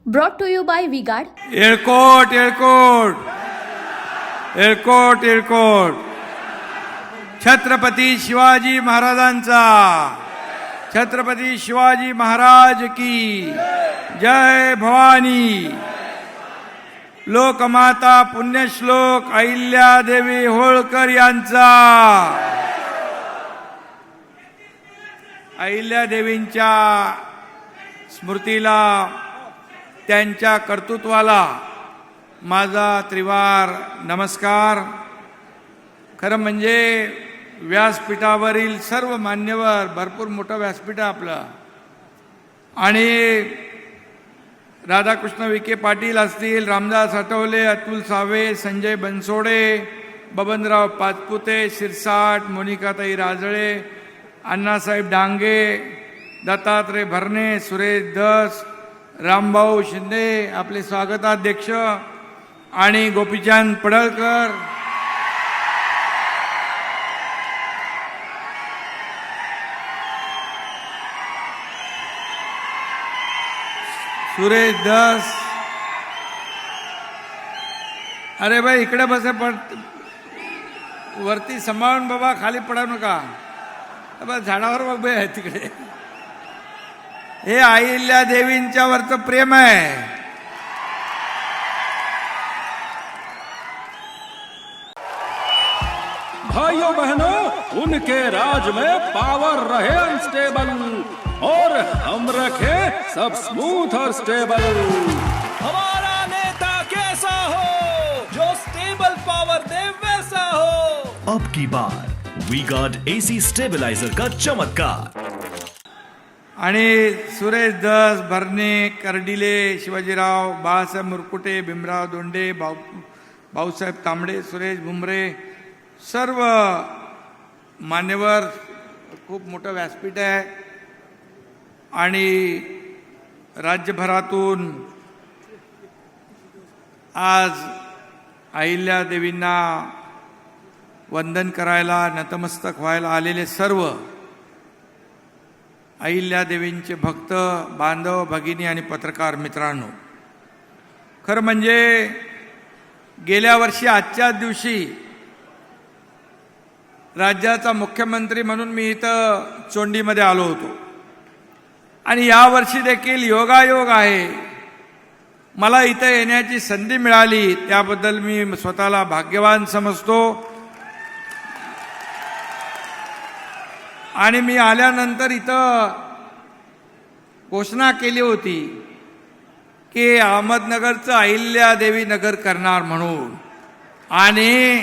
Brought to you by Vigard. येळकोट येळकोट येळकोट येळकोट छत्रपती शिवाजी महाराजांचा छत्रपती शिवाजी महाराज की जय भवानी. लोकमाता पुण्यश्लोक अहिल्यादेवी होळकर यांचा अहिल्यादेवींच्या स्मृतीला त्यांच्या कर्तृत्वाला माझा त्रिवार नमस्कार. खरं म्हणजे व्यासपीठावरील सर्व मान्यवर, भरपूर मोठं व्यासपीठ आहे आपलं, आणि राधाकृष्ण विखे पाटील असतील, रामदास आठवले, अतुल सावे, संजय बनसोडे, बबनराव पाचपुते, शिरसाट, मोनिकाताई राजळे, अण्णासाहेब डांगे, दत्तात्रय भरणे, सुरेश धस, रामभाऊ शिंदे, आपले स्वागताध्यक्ष, आणि गोपीचंद पडळकर, सुरेश धस. अरे भाई इकडे बसे, पण वरती सांभाळून बाबा, खाली पडा नका. बस झाडावर उभे आहे तिकडे. हे अहिल्या देवींच्या वरचं प्रेम आहे. भाइयों बहनों, उनके राज में पावर रहे अनस्टेबल और हम रखे सब स्मूथ और स्टेबल. हमारा नेता कैसा हो जो स्टेबल पावर दे वैसा हो. अब की बार वीगार्ड एसी स्टेबलाइजर का चमत्कार. आणि सुरेश धस, भरणे, कर्डिले, शिवाजीराव, बाळासाहेब मुरकुटे, भीमराव दोंडे, भाऊसाहेब तांबडे, सुरेश भुमरे, सर्व मान्यवर. खूप मोठं व्यासपीठ आहे आणि राज्यभरातून आज अहिल्यादेवींना वंदन करायला, नतमस्तक व्हायला आलेले सर्व अहिल्यादेवींचे भक्त, बांधव, भगिनी आणि पत्रकार मित्रांनो, खरं म्हणजे गेल्या वर्षी आजच्याच दिवशी राज्याचा मुख्यमंत्री म्हणून मी इथं चोंडीमध्ये आलो होतो, आणि यावर्षी देखील योगायोग आहे, मला इथं येण्याची संधी मिळाली, त्याबद्दल मी स्वतःला भाग्यवान समजतो. आणि मी आल्यानंतर इथं घोषणा केली होती की अहमदनगरचं अहिल्यादेवी नगर करणार म्हणून, आणि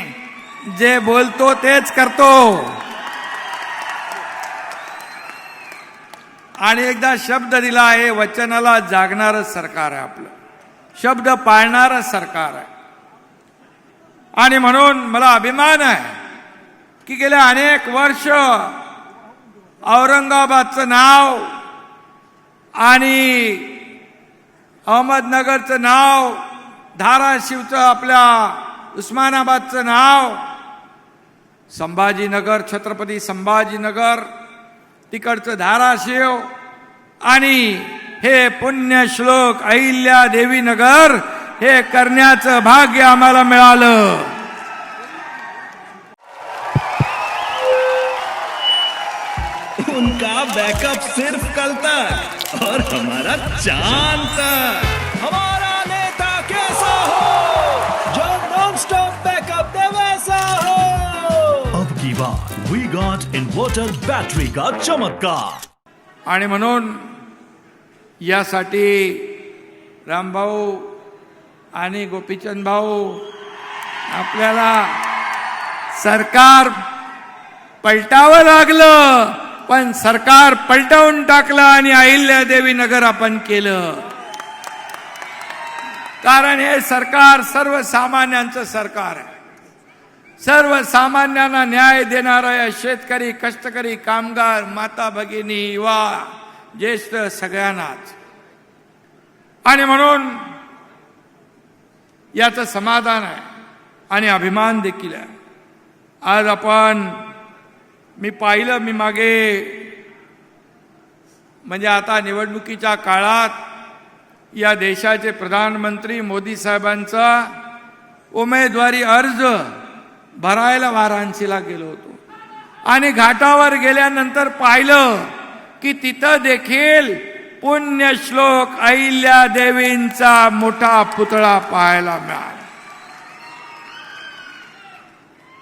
जे बोलतो तेच करतो. आणि एकदा शब्द दिला आहे, वचनाला जागणारं सरकार आहे आपलं, शब्द पाळणारं सरकार आहे. आणि म्हणून मला अभिमान आहे की गेल्या अनेक वर्ष औरंगाबादचं नाव आणि अहमदनगरचं नाव, धाराशिवचं, आपल्या उस्मानाबादचं नाव, संभाजीनगर, छत्रपती संभाजीनगर, तिकडचं धाराशिव, आणि हे पुण्यश्लोक अहिल्यादेवी नगर हे करण्याचं भाग्य आम्हाला मिळालं. उनका बैकअप सिर्फ कल तक और हमारा चांद तक. हमारा नेता कैसा हो जो नॉन स्टॉप बैकअप दे वैसा हो. अब की बार वीगार्ड इन्वर्टर बैटरी का चमत्कार. आणि म्हणून यासाठी रामभाऊ आणि गोपीचंद भाऊ, आपल्याला सरकार पलटावं लागलं, पण सरकार पलटवून टाकलं आणि अहिल्यादेवी नगर आपण केलं. कारण हे सरकार सर्वसामान्यांचं सरकार आहे. सर्वसामान्यांना न्याय देणारं आहे. शेतकरी, कष्टकरी, कामगार, माता भगिनी, युवा, ज्येष्ठ, सगळ्यांनाच. आणि म्हणून याचं समाधान आहे आणि अभिमान देखील आहे. आज आपण, मी पाहिलं, मी मागे म्हणजे आता निवडणुकीच्या काळात या देशाचे प्रधानमंत्री मोदी साहेबांचा उमेदवारी अर्ज भरायला वाराणसीला गेलो होतो आणि घाटावर गेल्यानंतर पाहिलं की तिथं देखील पुण्यश्लोक अहिल्या देवींचा मोठा पुतळा पाहायला मिळाला.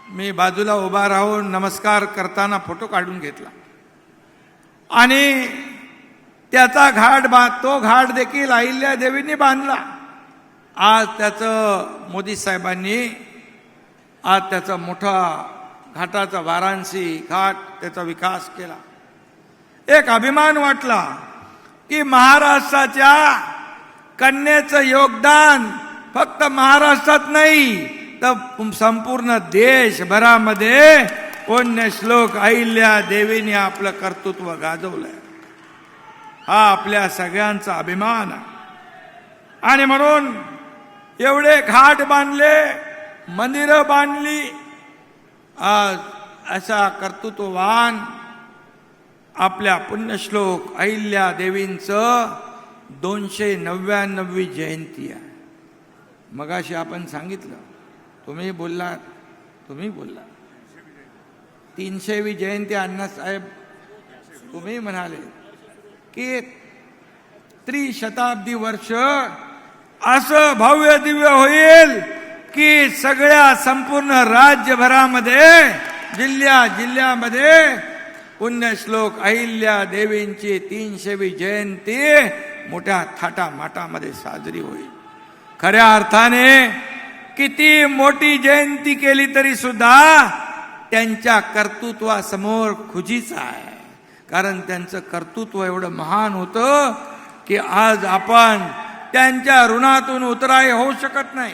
मी बाजूला उभा राहून नमस्कार करताना फोटो काढून घेतला आणि त्याचा तो घाट देखील अहिल्या देवींनी बांधला. आज त्याचं मोदी साहेबांनी आज त्याचा मोठा घाटाचा वाराणसी घाट त्याचा विकास केला. एक अभिमान वाटला की महाराष्ट्राच्या कन्येचं योगदान फक्त महाराष्ट्रात नाही तर संपूर्ण देशभरामध्ये पुण्यश्लोक अहिल्या देवीने आपलं कर्तृत्व गाजवलंय. हा आपल्या सगळ्यांचा अभिमान आहे. आणि म्हणून एवढे घाट बांधले, मंदिरं बांधली. आज अशा कर्तृत्ववान आपल्या पुण्यश्लोक अहिल्या देवींचं 299वी जयंती आहे. मगाशी आपण सांगितलं, तुम्ही बोललात 300वी जयंती अण्णासाहेब तुम्ही म्हणाले की त्रिशताब्दी वर्ष असं भव्य दिव्य होईल की सगळ्या संपूर्ण राज्यभरामध्ये जिल्ह्यामध्ये पुण्यश्लोक अहिल्या देवींची 300वी जयंती मोठ्या थाटामाटामध्ये साजरी होईल. खऱ्या अर्थाने किती मोठी जयंती केली तरी सुद्धा त्यांच्या कर्तृत्वासमोर खुजीच आहे. कारण त्यांचं कर्तृत्व एवढं महान होतं की आज आपण त्यांच्या ऋणातून उतराई होऊ शकत नाही.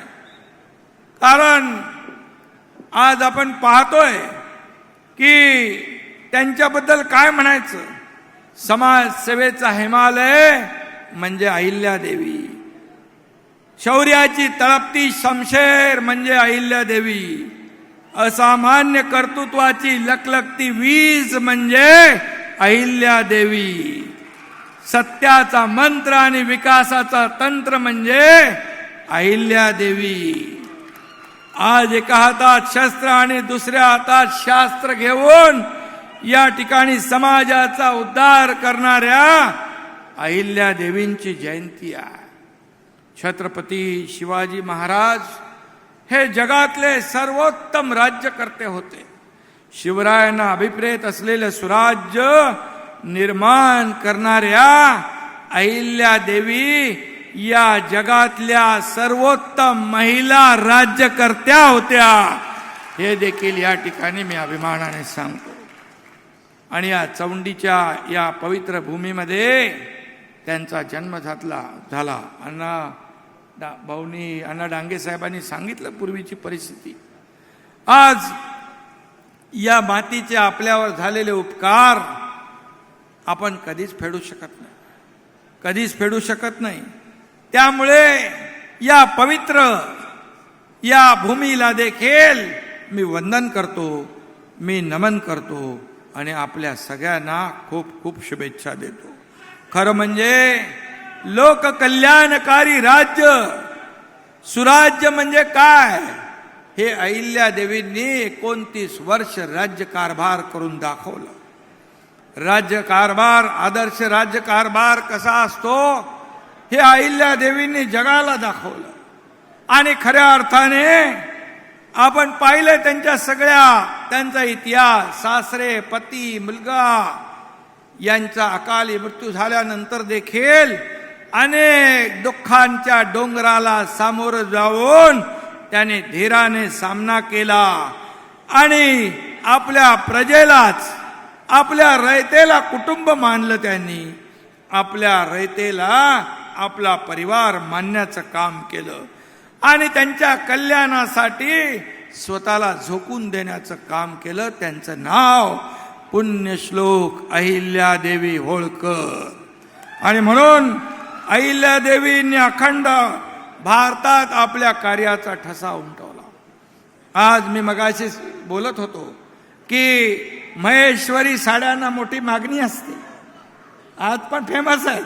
कारण आज आपण पाहतोय की त्यांच्याबद्दल काय म्हणायचं. समाजसेवेचा हिमालय म्हणजे अहिल्यादेवी, शौर्याची तळपती शमशेर म्हणजे अहिल्यादेवी, असामान्य कर्तृत्वाची लखलखती वीज म्हणजे अहिल्यादेवी, सत्याचा मंत्र आणि विकासाचा तंत्र म्हणजे अहिल्यादेवी. आज एका हातात शस्त्र आणि दुसऱ्या हातात शास्त्र घेऊन या ठिकाणी समाजाचा उद्धार करणाऱ्या अहिल्यादेवींची जयंती आहे. छत्रपती शिवाजी महाराज हे जगातले सर्वोत्तम राज्यकर्ते होते. शिवरायांना अभिप्रेत असलेले सुराज्य निर्माण करणाऱ्या अहिल्यादेवी या जगातल्या सर्वोत्तम महिला राज्यकर्त्या होत्या. हे देखील या ठिकाणी मी अभिमानाने सांगतो. आणि या चौंडीच्या या पवित्र भूमीमध्ये त्यांचा जन्म झाला. अण्णा डांगे साहेबांनी सांगितलं पूर्वीची परिस्थिती. आज या मातीचे आपल्यावर झालेले उपकार आपण कधीच फेडू शकत नाही. त्यामुळे या पवित्र या भूमीला देखील मी वंदन करतो, मी नमन करतो आणि आपल्या सगळ्यांना खूप खूप शुभेच्छा देतो. खरं म्हणजे लोककल्याणकारी राज्य, सुराज्य म्हणजे काय हे अहिल्यादेवींनी 29 वर्ष राज्यकारभार करून दाखवलं. राज्यकारभार, आदर्श राज्यकारभार कसा असतो हे अहिल्यादेवींनी जगाला दाखवलं. आणि खऱ्या अर्थाने आपण पाहिलं त्यांचा इतिहास. सासरे, पती, मुलगा यांचा अकाली मृत्यू झाल्यानंतर देखील अनेक दुःखांच्या डोंगराला सामोरं जाऊन त्याने धीराने सामना केला आणि आपल्या प्रजेलाच, आपल्या रयतेला कुटुंब मानलं. त्यांनी आपल्या रयतेला आपला परिवार मानण्याचं काम केलं आणि त्यांच्या कल्याणासाठी स्वतःला झोकून देण्याचं काम केलं. त्यांचं नाव पुण्यश्लोक अहिल्यादेवी होळकर. आणि म्हणून अहिल्यादेवींनी अखंड भारतात आपल्या कार्याचा ठसा उमटवला. आज मी मगाशी बोलत होतो की महेश्वरी साड्यांना मोठी मागणी असते. आज पण फेमस आहे.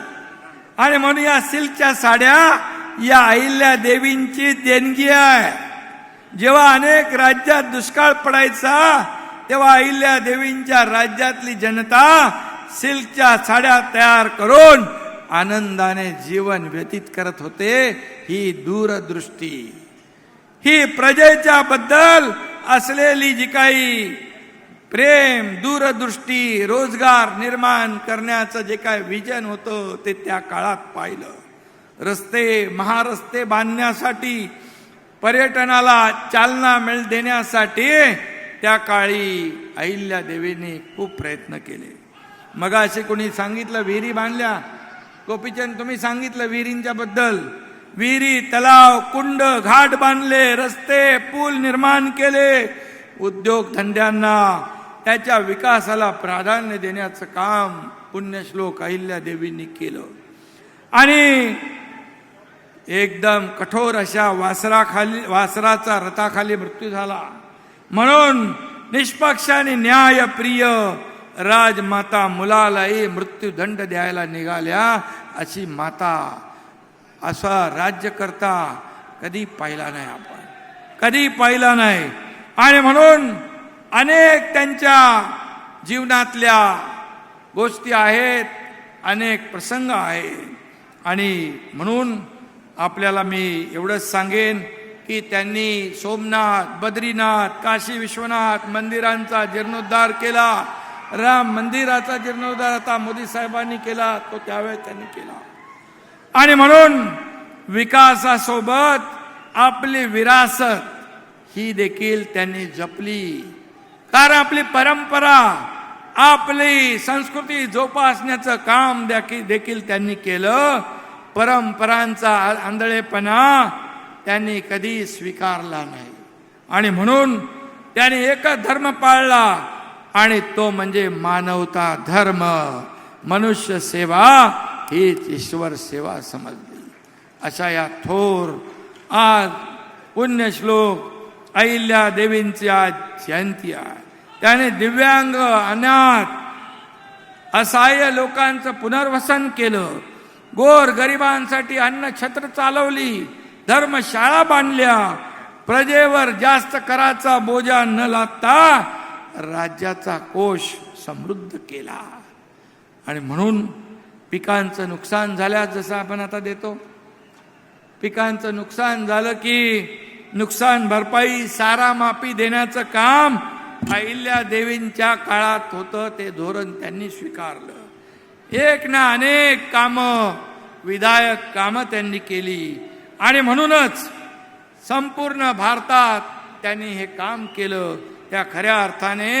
आणि म्हणून या सिल्कच्या साड्या या अहिल्या देवींची देणगी आहे. जेव्हा अनेक राज्यात दुष्काळ पडायचा तेव्हा अहिल्या देवींच्या राज्यातली जनता सिल्कच्या साड्या तयार करून आनंदाने जीवन व्यतीत करत होते. ही दूरदृष्टी, ही प्रजेच्या बद्दल असलेली जी काही प्रेम, दूरदृष्टी, रोजगार निर्माण करण्याचं जे काय विजन होतं ते त्या काळात पाहिलं. रस्ते, महारस्ते बांधण्यासाठी, पर्यटनाला चालना देण्यासाठी त्या काळी अहिल्यादेवींनी खूप प्रयत्न केले. मगाशी कोणी सांगितलं विहिरी बांधल्या, गोपीचंद तुम्ही सांगितलं विहिरींच्या बद्दल. विहिरी, तलाव, कुंड, घाट बांधले, रस्ते, पूल निर्माण केले. उद्योगधंद्यांना, त्याच्या विकासाला प्राधान्य देण्याचं काम पुण्यश्लोक अहिल्यादेवींनी केलं. आणि एकदम कठोर अशा वासराचा रथाखाली मृत्यू झाला. म्हणून निष्पक्ष आणि न्यायप्रिय राजमाता मुलालाही मृत्यूदंड द्यायला निघाल्या. अशी माता, असा राज्यकर्ता कधी पाहिला नाही आपण, कधी पाहिला नाही. आणि म्हणून अनेक त्यांच्या जीवनातल्या गोष्टी आहेत, अनेक प्रसंग आहेत. आणि म्हणून आपल्याला मी एवढंच सांगेन की त्यांनी सोमनाथ, बद्रीनाथ, काशी विश्वनाथ मंदिरांचा जीर्णोद्धार केला. राम मंदिराचा जीर्णोद्धार आता मोदी साहेबांनी केला, तो त्यावेळेस त्यांनी केला. आणि म्हणून विकासासोबत आपली विरासत ही देखील त्यांनी जपली. कारण आपली परंपरा, आपली संस्कृती जोपासण्याचं काम देखील त्यांनी केलं. परंपरांचा आंधळेपणा त्यांनी कधी स्वीकारला नाही. आणि म्हणून त्यांनी एकच धर्म पाळला, आणि तो म्हणजे मानवता धर्म. मनुष्य सेवा हीच ईश्वर सेवा समजली. अशा या थोर आज पुण्यश्लोक अहिल्या देवींची आज जयंती आहे. त्याने दिव्यांग, अनाथ, असहाय्य लोकांचं पुनर्वसन केलं. गोर गरिबांसाठी अन्न छत्र चालवली, धर्मशाळा बांधल्या. प्रजेवर जास्त कराचा बोजा न लादता राज्याचा कोश समृद्ध केला. आणि म्हणून पिकांचं नुकसान झाल्यास, जसं आपण आता देतो, पिकांचं नुकसान झालं की नुकसान भरपाई, सारा माफी देण्याचं काम अहिल्या देवींच्या काळात होतं. ते धोरण त्यांनी स्वीकारलं. एक ना अनेक कामं, विधायक कामं त्यांनी केली. आणि म्हणूनच संपूर्ण भारतात त्यांनी हे काम केलं. त्या खऱ्या अर्थाने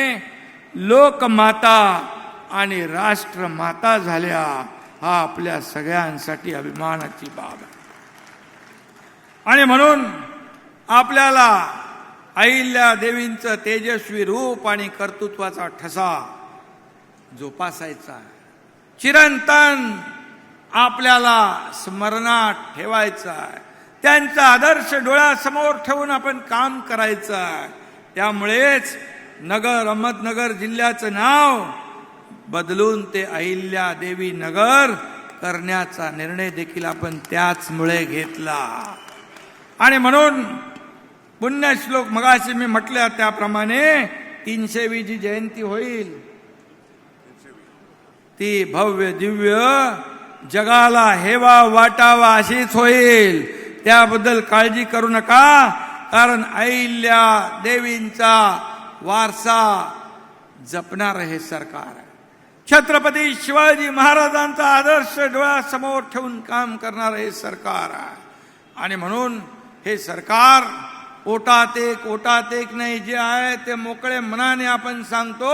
लोकमाता आणि राष्ट्रमाता झाल्या. हा आपल्या सगळ्यांसाठी अभिमानाची बाब आहे. आणि म्हणून आपल्याला अहिल्या देवींचं तेजस्वी रूप आणि कर्तृत्वाचा ठसा जोपासायचा आहे. चिरंतन आपल्याला स्मरणात ठेवायचं आहे. त्यांचा आदर्श डोळ्यासमोर ठेवून आपण काम करायचं आहे. त्यामुळेच अहमदनगर जिल्ह्याचं नाव बदलून ते अहिल्या देवी नगर करण्याचा निर्णय देखील आपण त्याचमुळे घेतला. आणि म्हणून पुण्यश्लोक मगाशी मी म्हटल्या त्याप्रमाणे 300वी जी जयंती होईल ती भव्य दिव्य जगाला हेवा वाटावा अशीच होईल. त्याबद्दल काळजी करू नका. कारण अहिल्या देवींचा वारसा जपणार हे सरकार आहे. छत्रपती शिवाजी महाराजांचा आदर्श डोळ्यासमोर ठेवून काम करणार हे सरकार आहे. आणि म्हणून हे सरकार ओटात एक नाही, जे आहे ते मोकळ्या मनाने आपण सांगतो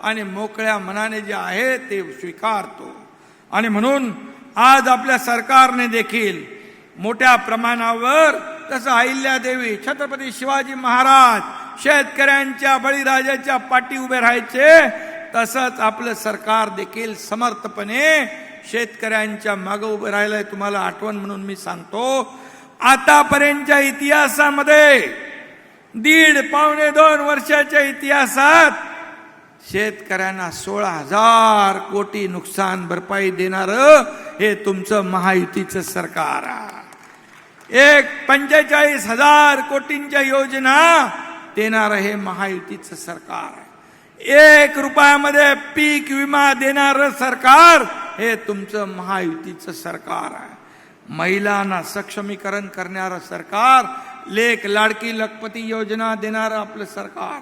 आणि मोकळ्या मनाने जे आहे ते स्वीकारतो. आणि म्हणून आज आपल्या सरकारने देखील मोठ्या प्रमाणावर तसं अहिल्यादेवी, छत्रपती शिवाजी महाराज शेतकऱ्यांच्या, बळीराजाच्या पाठी उभे राहायचे, तसंच आपलं सरकार देखील समर्थपणे शेतकऱ्यांच्या मागे उभे राहिलंय. तुम्हाला आठवण म्हणून मी सांगतो, आतापर्यंतच्या इतिहासामध्ये 1.5-2 वर्षाच्या इतिहासात शेतकऱ्यांना 16,000 कोटी नुकसान भरपाई देणारं हे तुमचं महायुतीचं सरकार आहे. एक 45,000 कोटींच्या योजना देणारं हे महायुतीचं सरकार आहे. 1 रुपयामध्ये पीक विमा देणारं सरकार हे तुमचं महायुतीचं सरकार आहे. महिलांना सक्षमीकरण करणारं सरकार, लेक लाडकी लखपती योजना देणारं आपलं सरकार,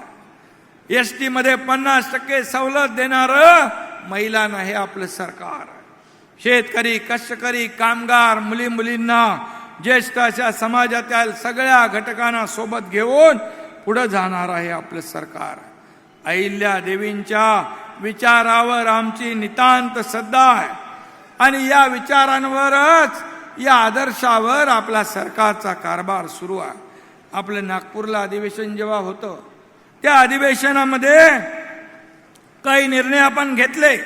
एसटी मध्ये 50% सवलत देणारं महिलांना हे आपलं सरकार आहे. शेतकरी, कष्टकरी, कामगार, मुलींना, ज्येष्ठ अशा समाजातील सगळ्या घटकांना सोबत घेऊन पुढे जाणार आहे आपलं सरकार. अहिल्या देवींच्या विचारावर आमची नितांत श्रद्धा आहे आणि या विचारांवरच, या आदर्शावर आपला सरकारचा कारभार सुरू आहे. आपलं नागपूरला अधिवेशन जेव्हा होतं, त्या अधिवेशनामध्ये काही निर्णय आपण घेतले.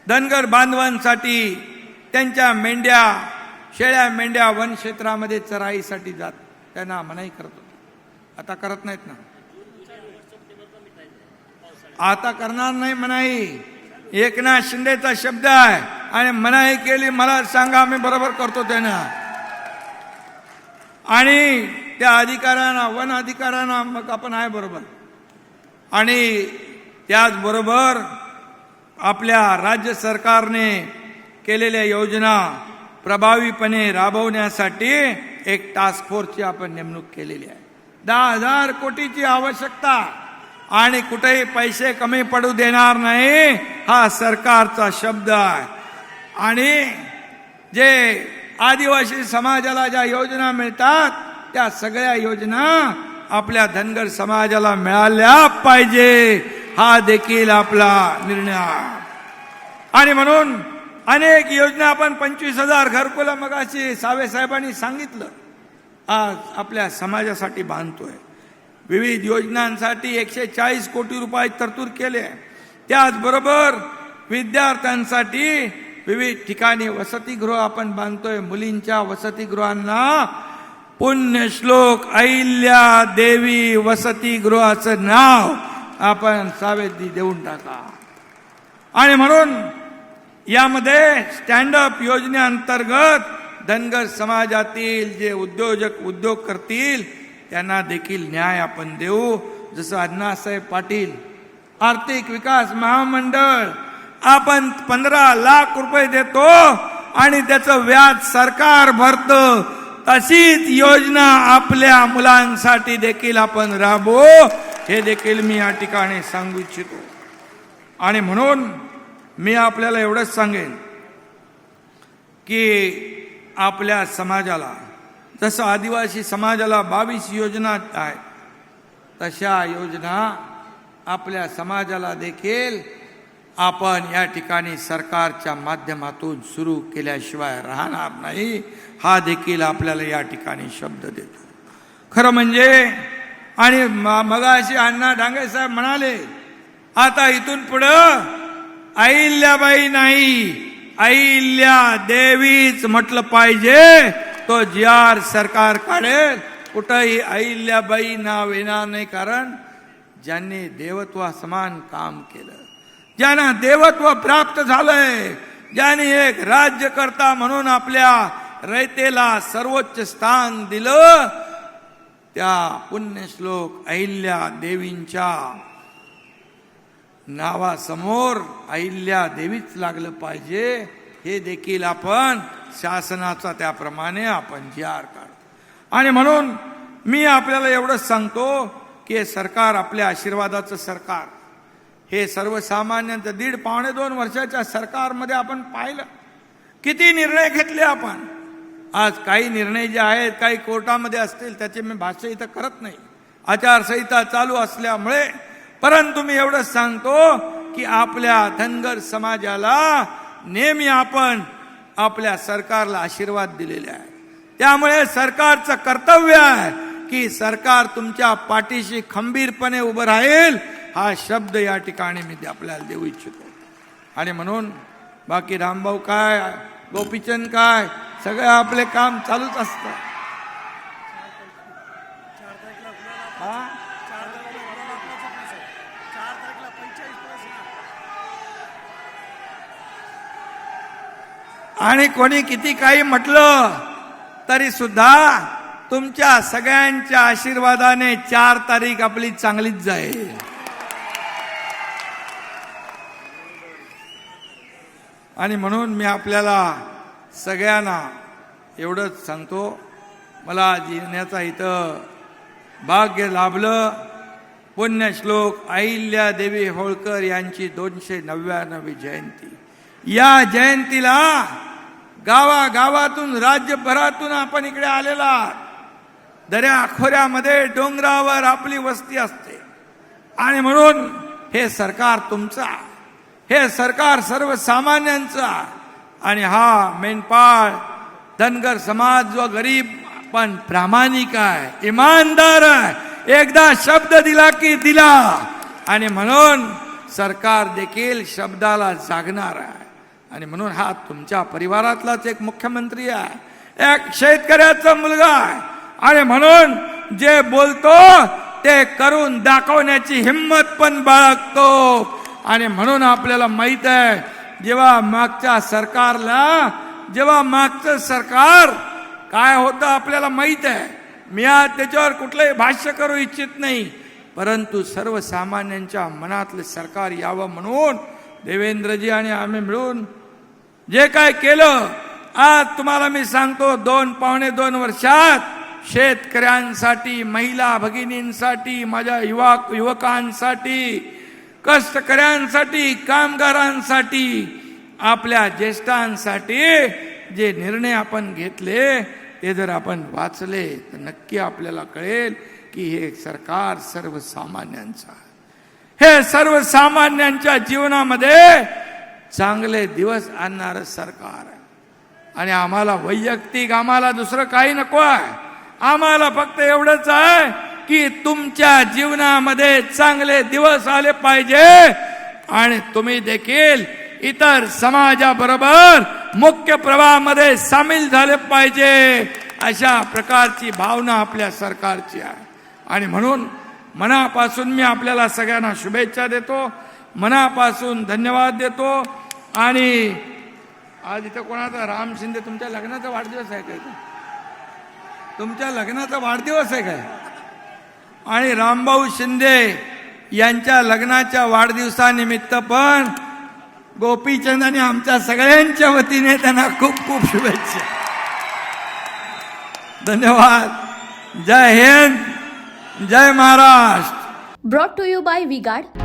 धनगर बांधवांसाठी त्यांच्या मेंढ्या, शेळ्या मेंढ्या वन क्षेत्रामध्ये चराईसाठी जात, त्यांना मनाई करत होते. आता करत नाहीत ना, आता करणार नाही मनाई. एकनाथ शिंदेचा शब्द आहे आणि मनाई केली, मला सांगा, आम्ही बरोबर करतो त्यांना. आणि त्या अधिकाऱ्यांना, वन अधिकाऱ्यांना मग आपण आहे बरोबर. आणि त्याचबरोबर आपल्या राज्य सरकारने केलेल्या योजना प्रभावीपणे राबवण्यासाठी एक टास्क फोर्सची आपण नेमणूक केलेली आहे. 10,000 कोटीची आवश्यकता आणि कुठेही पैसे कमी पडू देणार नाही, हा सरकारचा शब्द आहे. आणि जे आदिवासी समाजाला ज्या योजना मिळतात, त्या सगळ्या योजना आपल्या धनगर समाजाला मिळाल्या पाहिजे, हा देखील आपला निर्णय आहे. आणि म्हणून अनेक योजना आपण 25,000 घरकुलं मगाशी सावे साहेबांनी सांगितलं, आज आपल्या समाजासाठी बांधतोय. विविध योजनांसाठी 140 कोटी रुपये तरतूद केले. त्याचबरोबर विद्यार्थ्यांसाठी विविध ठिकाणी वसतिगृह आपण बांधतोय. मुलींच्या वसतिगृहांना पुण्यश्लोक अहिल्या देवी वसतिगृहाचं नाव आपण सावेदी देऊन टाका. आणि म्हणून यामध्ये स्टँडअप योजनेअंतर्गत धनगर समाजातील जे उद्योग करतील त्यांना देखील न्याय आपण देऊ. जसं अण्णासाहेब पाटील आर्थिक विकास महामंडळ आपण 15 लाख रुपये देतो आणि त्याचं व्याज सरकार भरतं, तशीच योजना आपल्या मुलांसाठी देखील आपण राबवू, हे देखील मी या ठिकाणी सांगू इच्छितो. आणि म्हणून मी आपल्याला एवढंच सांगेन की आपल्या समाजाला, जसं आदिवासी समाजाला 22 योजना आहेत, तशा योजना आपल्या समाजाला देखील आपण या ठिकाणी सरकारच्या माध्यमातून सुरू केल्याशिवाय राहणार नाही, हा देखील आपल्याला या ठिकाणी शब्द देतो. खरं म्हणजे, आणि मगाशी अण्णा डांगे साहेब म्हणाले, आता इथून पुढं अहिल्याबाई नाही, अहिल्या देवीच म्हटलं पाहिजे. तो जी.आर. सरकार काढेल, कुठंही अहिल्याबाई नाव येणार नाही. कारण ज्यांनी देवत्वा समान काम केलं, ज्यांना देवत्व प्राप्त झालंय, ज्यांनी एक राज्यकर्ता म्हणून आपल्या रयतेला सर्वोच्च स्थान दिलं, त्या पुण्यश्लोक अहिल्या देवींच्या नावासमोर अहिल्या देवीच लागलं पाहिजे. हे देखील आपण शासनाचा त्याप्रमाणे आपण जी.आर. काढू. आणि म्हणून मी आपल्याला एवढंच सांगतो की हे सरकार आपल्या आशीर्वादाचं सरकार, हे सर्वसामान्यांचं 1.5-2 वर्षाच्या सरकारमध्ये आपण पाहिलं किती निर्णय घेतले आपण. आज काही निर्णय जे आहेत काही कोर्टामध्ये असतील, त्याचे मी भाष्य इथं करत नाही, आचारसंहिता चालू असल्यामुळे. परंतु मी एवढंच सांगतो की आपल्या धनगर समाजाला नेहमी आपण आपल्या सरकारला आशीर्वाद दिलेले आहे. त्यामुळे सरकारचं कर्तव्य आहे की सरकार तुमच्या पाठीशी खंबीरपणे उभं राहील, हा शब्द या ठिकाणी मी आपल्याला देऊ इच्छितो. आणि म्हणून बाकी रामभाऊ काय, गोपीचंद काय, सगळं आपले काम चालूच असतं. आणि कोणी किती काही म्हटलं तरी सुद्धा तुमच्या सगळ्यांच्या आशीर्वादाने 4 तारीख आपली चांगलीच जाईल. आणि म्हणून मी आपल्याला सगळ्यांना एवढंच सांगतो, मला जीवनाचा इथं भाग्य लाभलं. पुण्यश्लोक अहिल्यादेवी होळकर यांची 299वी जयंती. या जयंतीला गावागावातून राज्यभरातून आपण इकडे आलेला. दऱ्या खोऱ्यामध्ये डोंगरावर आपली वस्ती असते. आणि म्हणून हे सरकार तुमचा, हे सरकार सर्वसामान्यांचा. आणि हा मेंढपाळ धनगर समाज जो गरीब पण प्रामाणिक आहे, इमानदार आहे, एकदा शब्द दिला की दिला. आणि म्हणून सरकार देखील शब्दाला जागणार आहे. आणि म्हणून हा तुमच्या परिवारातलाच एक मुख्यमंत्री आहे, एक शेतकऱ्याचा मुलगा आहे. आणि म्हणून जे बोलतो ते करून दाखवण्याची हिम्मत पण बाळगतो. आणि म्हणून आपल्याला माहित आहे, जेव्हा मागच्या सरकार काय होतं आपल्याला माहित आहे. मी आज त्याच्यावर कुठलंही भाष्य करू इच्छित नाही, परंतु सर्वसामान्यांच्या मनातलं सरकार यावं म्हणून देवेंद्रजी आणि आम्ही मिळून जे काय केलं, आज तुम्हाला मी सांगतो, 2-2.5 वर्षात शेतकऱ्यांसाठी, महिला भगिनींसाठी, माझ्या युवकांसाठी, कष्टकऱ्यांसाठी, कामगारांसाठी, आपल्या ज्येष्ठांसाठी जे निर्णय आपण घेतले ते जर आपण वाचले तर नक्की आपल्याला कळेल की हे सरकार सर्वसामान्यांचं आहे. हे सर्वसामान्यांच्या जीवनामध्ये चांगले दिवस आणणारं सरकार आहे. आणि आम्हाला वैयक्तिक आम्हाला दुसरं काही नको आहे. आम्हाला फक्त एवढंच आहे की तुमच्या जीवनामध्ये चांगले दिवस आले पाहिजे आणि तुम्ही देखील इतर समाजाबरोबर मुख्य प्रवाहामध्ये सामील झाले पाहिजे, अशा प्रकारची भावना आपल्या सरकारची आहे. आणि म्हणून मनापासून मी आपल्याला सगळ्यांना शुभेच्छा देतो, मनापासून धन्यवाद देतो. आणि आज इथं कोणाचा राम शिंदे तुमच्या लग्नाचा वाढदिवस आहे काय? तुमच्या लग्नाचा वाढदिवस आहे काय? आणि रामभाऊ शिंदे यांच्या लग्नाच्या वाढदिवसानिमित्त पण गोपीचंद आणि आमच्या सगळ्यांच्या वतीने त्यांना खूप खूप शुभेच्छा. धन्यवाद. जय हिंद, जय Maharashtra. Brought to you by V-Guard.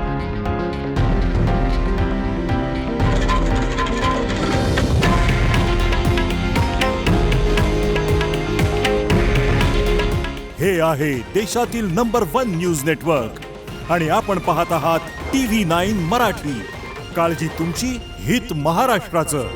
हे आहे देशातील नंबर 1 न्यूज नेटवर्क आणि आपण पाहत आहात TV9 मराठी. काळजी तुमची, हित महाराष्ट्राचं.